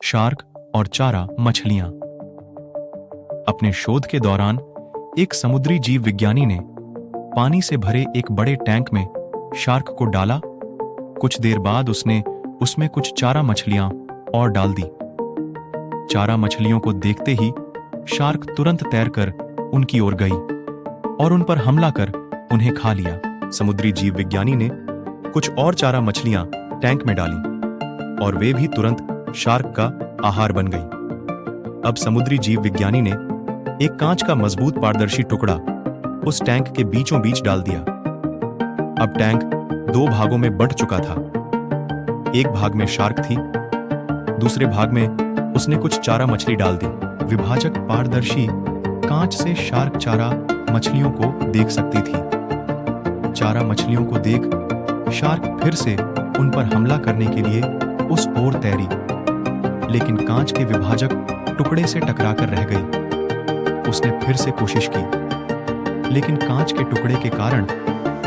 Shark और चारा मछलियां। अपने शोध के दौरान एक समुद्री जीव विज्ञानी ने पानी से भरे एक बड़े टैंक में शार्क को डाला। कुछ देर बाद उसने उसमें कुछ चारा मछलियां और डाल दी। चारा मछलियों को देखते ही शार्क तुरंत तैरकर उनकी ओर गई और उन पर हमला कर उन्हें खा लिया। समुद्री जीव विज्ञानी ने कुछ और चारा मछलियां टैंक में डाली और वे भी तुरंत शार्क का आहार बन गई। अब समुद्री जीव विज्ञानी ने एक कांच का मजबूत पारदर्शी टुकड़ा उस टैंक के बीचों बीच डाल दिया। अब टैंक दो भागों में बंट चुका था। एक भाग में शार्क थी, दूसरे भाग में उसने कुछ चारा मछली डाल दी। विभाजक पारदर्शी कांच से शार्क चारा मछलियों को देख सकती थी। चारा मछलियों को देख शार्क फिर से उन पर हमला करने के लिए उस ओर तैरी, लेकिन कांच के विभाजक टुकड़े से टकराकर रह गई। उसने फिर से कोशिश की, लेकिन कांच के टुकड़े के कारण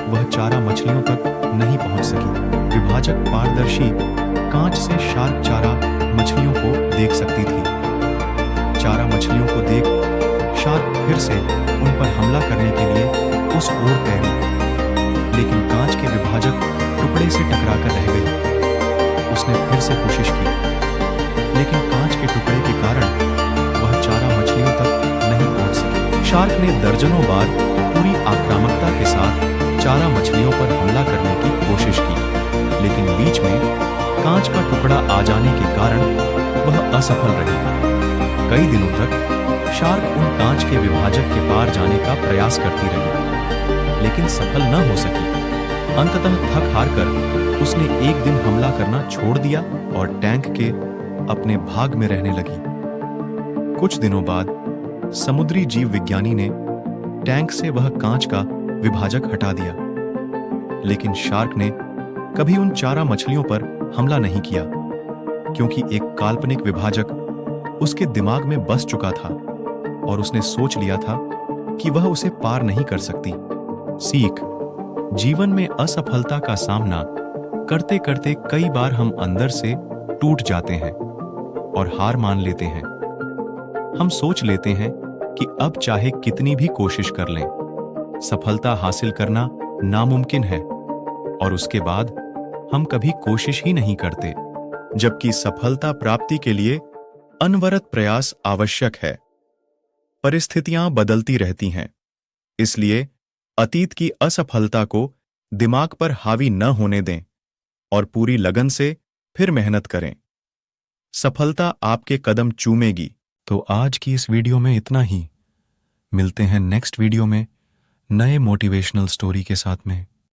वह चारा मछलियों तक नहीं पहुंच सकी। विभाजक पारदर्शी कांच से शार्क चारा मछलियों को देख सकती थी। चारा मछलियों को देख शार्क फिर से उन पर हमला करने के लिए उस ओर तैरी, लेकिन कांच के विभाजक टुकड़े से टकराकर रह गई। उसने फिर से कोशिश की, लेकिन कांच के टुकड़े के कारण वह चारा मछलियों तक नहीं पहुंच सकी। शार्क ने दर्जनों बार पूरी आक्रामकता के साथ चारा मछलियों पर हमला करने की कोशिश की, लेकिन बीच में कांच का टुकड़ा आ जाने के कारण वह असफल रही। कई दिनों तक शार्क उन कांच के विभाजक के पार जाने का प्रयास करती रही, लेकिन सफल न हो सकी। अंततः थक हारकर उसने एक दिन हमला करना छोड़ दिया और टैंक के अपने भाग में रहने लगी। कुछ दिनों बाद समुद्री जीव विज्ञानी ने टैंक से वह कांच का विभाजक हटा दिया, लेकिन शार्क ने कभी उन चारा मछलियों पर हमला नहीं किया, क्योंकि एक काल्पनिक विभाजक उसके दिमाग में बस चुका था और उसने सोच लिया था कि वह उसे पार नहीं कर सकती। सीख: जीवन में असफलता का सामना करते करते कई बार हम अंदर से टूट जाते हैं और हार मान लेते हैं। हम सोच लेते हैं कि अब चाहे कितनी भी कोशिश कर लें, सफलता हासिल करना नामुमकिन है, और उसके बाद हम कभी कोशिश ही नहीं करते, जबकि सफलता प्राप्ति के लिए अनवरत प्रयास आवश्यक है। परिस्थितियां बदलती रहती हैं, इसलिए अतीत की असफलता को दिमाग पर हावी न होने दें और पूरी लगन से फिर मेहनत करें। सफलता आपके कदम चूमेगी। तो आज की इस वीडियो में इतना ही। मिलते हैं नेक्स्ट वीडियो में नए मोटिवेशनल स्टोरी के साथ में।